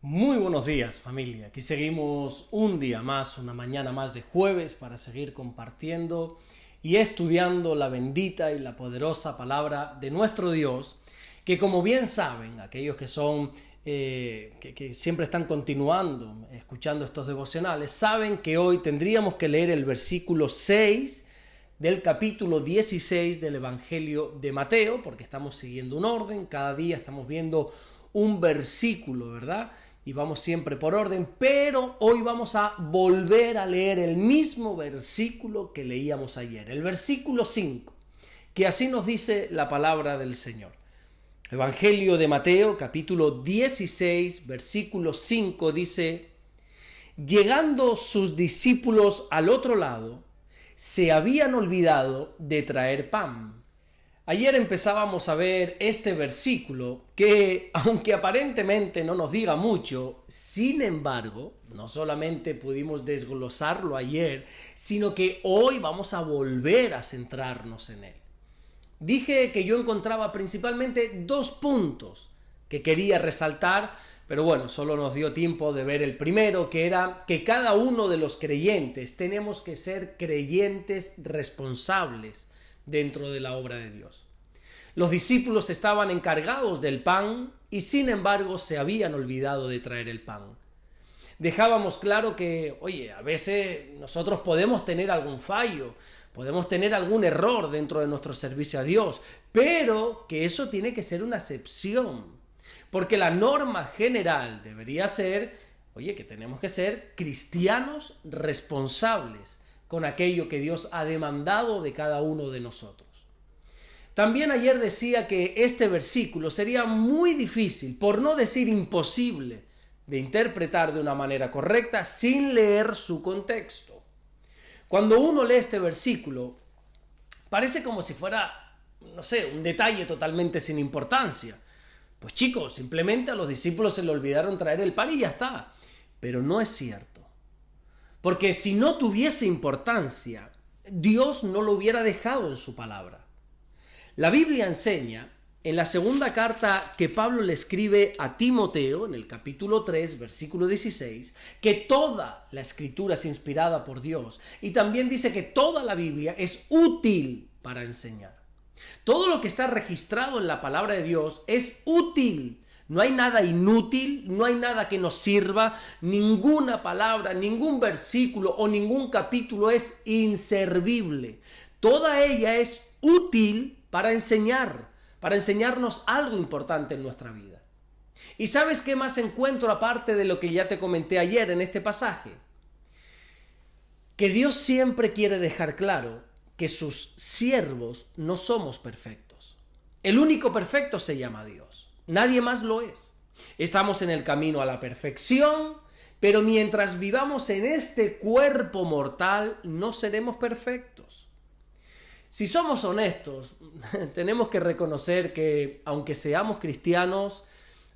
Muy buenos días, familia. Aquí seguimos un día más, una mañana más de jueves para seguir compartiendo y estudiando la bendita y la poderosa palabra de nuestro Dios, que como bien saben, aquellos que son que siempre están continuando escuchando estos devocionales, saben que hoy tendríamos que leer el versículo 6 del capítulo 16 del Evangelio de Mateo, porque estamos siguiendo un orden, cada día estamos viendo un versículo, ¿verdad? Y vamos siempre por orden, pero hoy vamos a volver a leer el mismo versículo que leíamos ayer, el versículo 5, que así nos dice la palabra del Señor. Evangelio de Mateo, capítulo 16, versículo 5, dice: llegando sus discípulos al otro lado, se habían olvidado de traer pan. Ayer empezábamos a ver este versículo que, aunque aparentemente no nos diga mucho, sin embargo, no solamente pudimos desglosarlo ayer, sino que hoy vamos a volver a centrarnos en él. Dije que yo encontraba principalmente dos puntos que quería resaltar, pero bueno, solo nos dio tiempo de ver el primero, que era que cada uno de los creyentes tenemos que ser creyentes responsables dentro de la obra de Dios. Los discípulos estaban encargados del pan y sin embargo se habían olvidado de traer el pan. Dejábamos claro que, oye, a veces nosotros podemos tener algún fallo, podemos tener algún error dentro de nuestro servicio a Dios, pero que eso tiene que ser una excepción, porque la norma general debería ser, oye, que tenemos que ser cristianos responsables con aquello que Dios ha demandado de cada uno de nosotros. También ayer decía que este versículo sería muy difícil, por no decir imposible, de interpretar de una manera correcta sin leer su contexto. Cuando uno lee este versículo, parece como si fuera, no sé, un detalle totalmente sin importancia. Pues chicos, simplemente a los discípulos se le olvidaron traer el pan y ya está. Pero no es cierto. Porque si no tuviese importancia, Dios no lo hubiera dejado en su palabra. La Biblia enseña, en la segunda carta que Pablo le escribe a Timoteo, en el capítulo 3, versículo 16, que toda la escritura es inspirada por Dios, y también dice que toda la Biblia es útil para enseñar. Todo lo que está registrado en la palabra de Dios es útil. No hay nada inútil, no hay nada que nos sirva, ninguna palabra, ningún versículo o ningún capítulo es inservible. Toda ella es útil para enseñarnos algo importante en nuestra vida. ¿Y sabes qué más encuentro aparte de lo que ya te comenté ayer en este pasaje? Que Dios siempre quiere dejar claro que sus siervos no somos perfectos. El único perfecto se llama Dios. Nadie más lo es. Estamos en el camino a la perfección, pero mientras vivamos en este cuerpo mortal, no seremos perfectos. Si somos honestos, tenemos que reconocer que aunque seamos cristianos,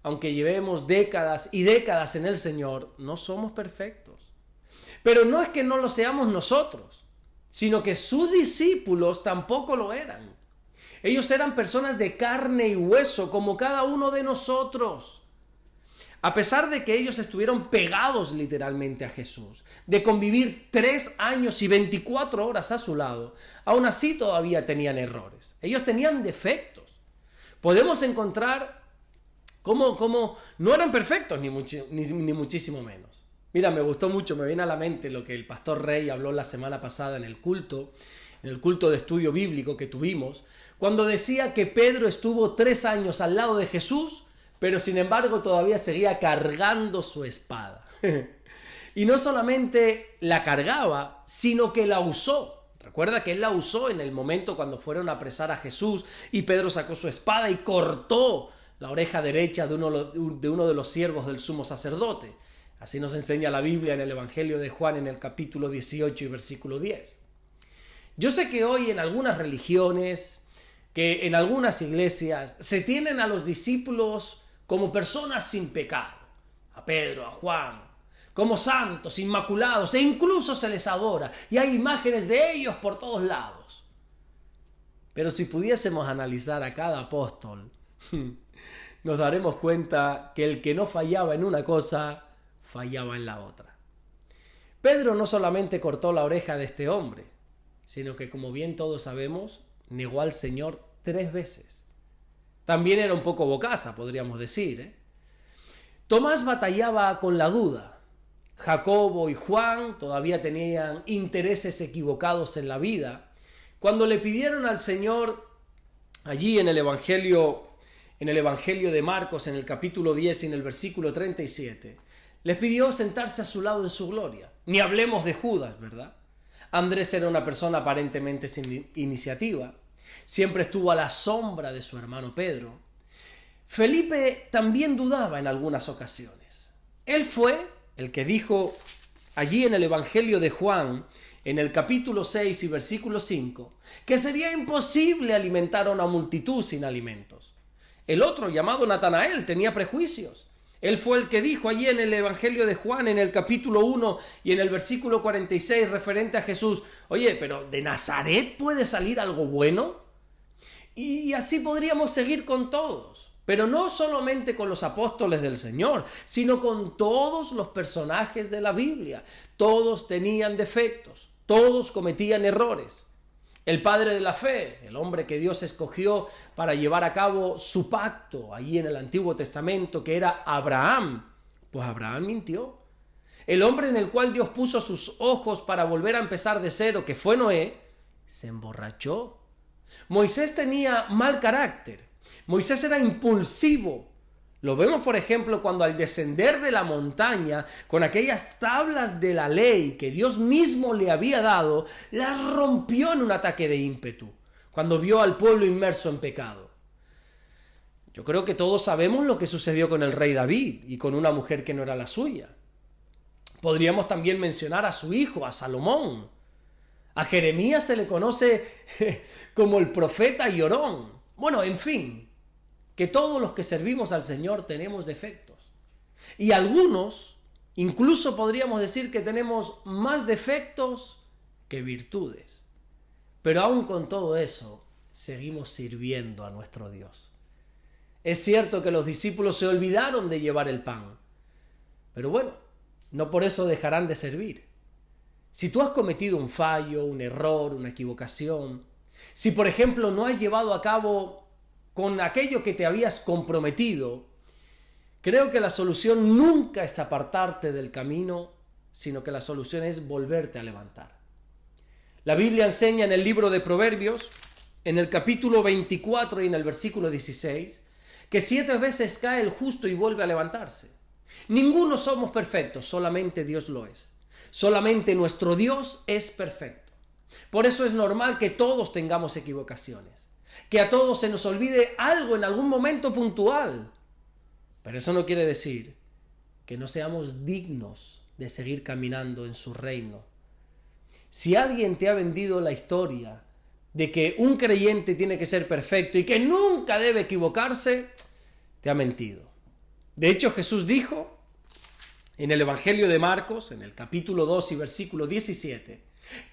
aunque llevemos décadas y décadas en el Señor, no somos perfectos. Pero no es que no lo seamos nosotros, sino que sus discípulos tampoco lo eran. Ellos eran personas de carne y hueso, como cada uno de nosotros. A pesar de que ellos estuvieron pegados literalmente a Jesús, de convivir 3 años y 24 horas a su lado, aún así todavía tenían errores. Ellos tenían defectos. Podemos encontrar cómo no eran perfectos, ni muchísimo menos. Mira, me gustó mucho, me viene a la mente lo que el pastor Rey habló la semana pasada en el culto de estudio bíblico que tuvimos, cuando decía que Pedro estuvo 3 años al lado de Jesús, pero sin embargo todavía seguía cargando su espada. Y no solamente la cargaba, sino que la usó. Recuerda que él la usó en el momento cuando fueron a apresar a Jesús y Pedro sacó su espada y cortó la oreja derecha de uno de los siervos del sumo sacerdote. Así nos enseña la Biblia en el Evangelio de Juan en el capítulo 18 y versículo 10. Yo sé que hoy en algunas religiones, que en algunas iglesias, se tienen a los discípulos como personas sin pecado, a Pedro, a Juan, como santos, inmaculados, e incluso se les adora, y hay imágenes de ellos por todos lados. Pero si pudiésemos analizar a cada apóstol, nos daremos cuenta que el que no fallaba en una cosa, fallaba en la otra. Pedro no solamente cortó la oreja de este hombre, sino que, como bien todos sabemos, negó al Señor 3 veces. También era un poco bocaza, podríamos decir, Tomás batallaba con la duda. Jacobo y Juan todavía tenían intereses equivocados en la vida. Cuando le pidieron al Señor, allí en el Evangelio de Marcos, en el capítulo 10 y en el versículo 37, les pidió sentarse a su lado en su gloria. Ni hablemos de Judas, ¿verdad? Andrés era una persona aparentemente sin iniciativa. Siempre estuvo a la sombra de su hermano Pedro. Felipe también dudaba en algunas ocasiones. Él fue el que dijo allí en el Evangelio de Juan, en el capítulo 6 y versículo 5, que sería imposible alimentar a una multitud sin alimentos. El otro, llamado Natanael, tenía prejuicios. Él fue el que dijo allí en el Evangelio de Juan, en el capítulo 1 y en el versículo 46, referente a Jesús: oye, pero ¿de Nazaret puede salir algo bueno? Y así podríamos seguir con todos, pero no solamente con los apóstoles del Señor, sino con todos los personajes de la Biblia. Todos tenían defectos, todos cometían errores. El padre de la fe, el hombre que Dios escogió para llevar a cabo su pacto allí en el Antiguo Testamento, que era Abraham, pues Abraham mintió. El hombre en el cual Dios puso sus ojos para volver a empezar de cero, que fue Noé, se emborrachó. Moisés tenía mal carácter. Moisés era impulsivo. Lo vemos, por ejemplo, cuando al descender de la montaña, con aquellas tablas de la ley que Dios mismo le había dado, las rompió en un ataque de ímpetu, cuando vio al pueblo inmerso en pecado. Yo creo que todos sabemos lo que sucedió con el rey David y con una mujer que no era la suya. Podríamos también mencionar a su hijo, a Salomón. A Jeremías se le conoce como el profeta llorón. Bueno, en fin, que todos los que servimos al Señor tenemos defectos. Y algunos, incluso podríamos decir que tenemos más defectos que virtudes. Pero aún con todo eso, seguimos sirviendo a nuestro Dios. Es cierto que los discípulos se olvidaron de llevar el pan, pero bueno, no por eso dejarán de servir. Si tú has cometido un fallo, un error, una equivocación, si por ejemplo no has llevado a cabo con aquello que te habías comprometido, creo que la solución nunca es apartarte del camino, sino que la solución es volverte a levantar. La Biblia enseña en el libro de Proverbios, en el capítulo 24 y en el versículo 16, que 7 veces cae el justo y vuelve a levantarse. Ninguno somos perfectos, solamente Dios lo es. Solamente nuestro Dios es perfecto. Por eso es normal que todos tengamos equivocaciones, que a todos se nos olvide algo en algún momento puntual. Pero eso no quiere decir que no seamos dignos de seguir caminando en su reino. Si alguien te ha vendido la historia de que un creyente tiene que ser perfecto y que nunca debe equivocarse, te ha mentido. De hecho, Jesús dijo en el Evangelio de Marcos, en el capítulo 2 y versículo 17,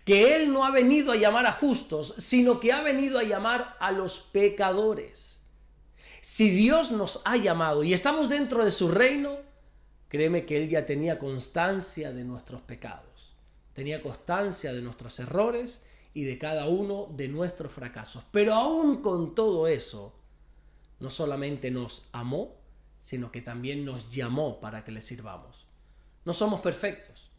que Él no ha venido a llamar a justos, sino que ha venido a llamar a los pecadores. Si Dios nos ha llamado y estamos dentro de su reino, créeme que Él ya tenía constancia de nuestros pecados, tenía constancia de nuestros errores y de cada uno de nuestros fracasos. Pero aún con todo eso, no solamente nos amó, sino que también nos llamó para que le sirvamos. No somos perfectos.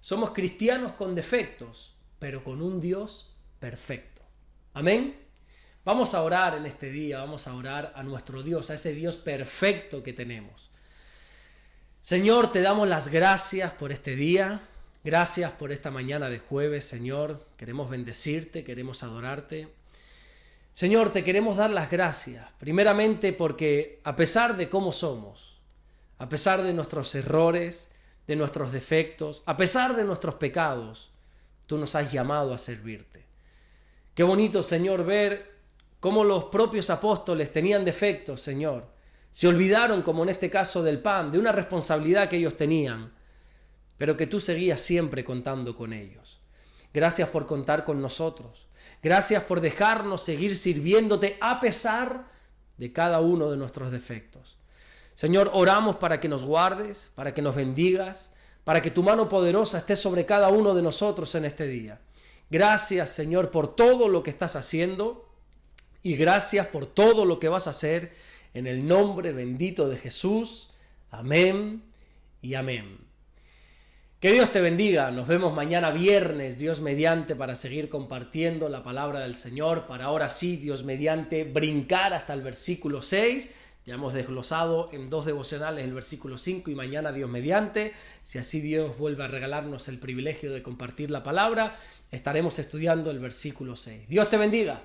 Somos cristianos con defectos, pero con un Dios perfecto. Amén. Vamos a orar en este día, vamos a orar a nuestro Dios, a ese Dios perfecto que tenemos. Señor, te damos las gracias por este día, gracias por esta mañana de jueves, Señor. Queremos bendecirte, queremos adorarte. Señor, te queremos dar las gracias, primeramente porque a pesar de cómo somos, a pesar de nuestros errores, de nuestros defectos, a pesar de nuestros pecados, tú nos has llamado a servirte. Qué bonito, Señor, ver cómo los propios apóstoles tenían defectos, Señor. Se olvidaron, como en este caso del pan, de una responsabilidad que ellos tenían, pero que tú seguías siempre contando con ellos. Gracias por contar con nosotros. Gracias por dejarnos seguir sirviéndote a pesar de cada uno de nuestros defectos. Señor, oramos para que nos guardes, para que nos bendigas, para que tu mano poderosa esté sobre cada uno de nosotros en este día. Gracias, Señor, por todo lo que estás haciendo y gracias por todo lo que vas a hacer en el nombre bendito de Jesús. Amén y amén. Que Dios te bendiga. Nos vemos mañana viernes, Dios mediante, para seguir compartiendo la palabra del Señor. Para ahora sí, Dios mediante, brincar hasta el versículo 6. Ya hemos desglosado en 2 devocionales el versículo 5 y mañana Dios mediante, si así Dios vuelve a regalarnos el privilegio de compartir la palabra, estaremos estudiando el versículo 6. Dios te bendiga.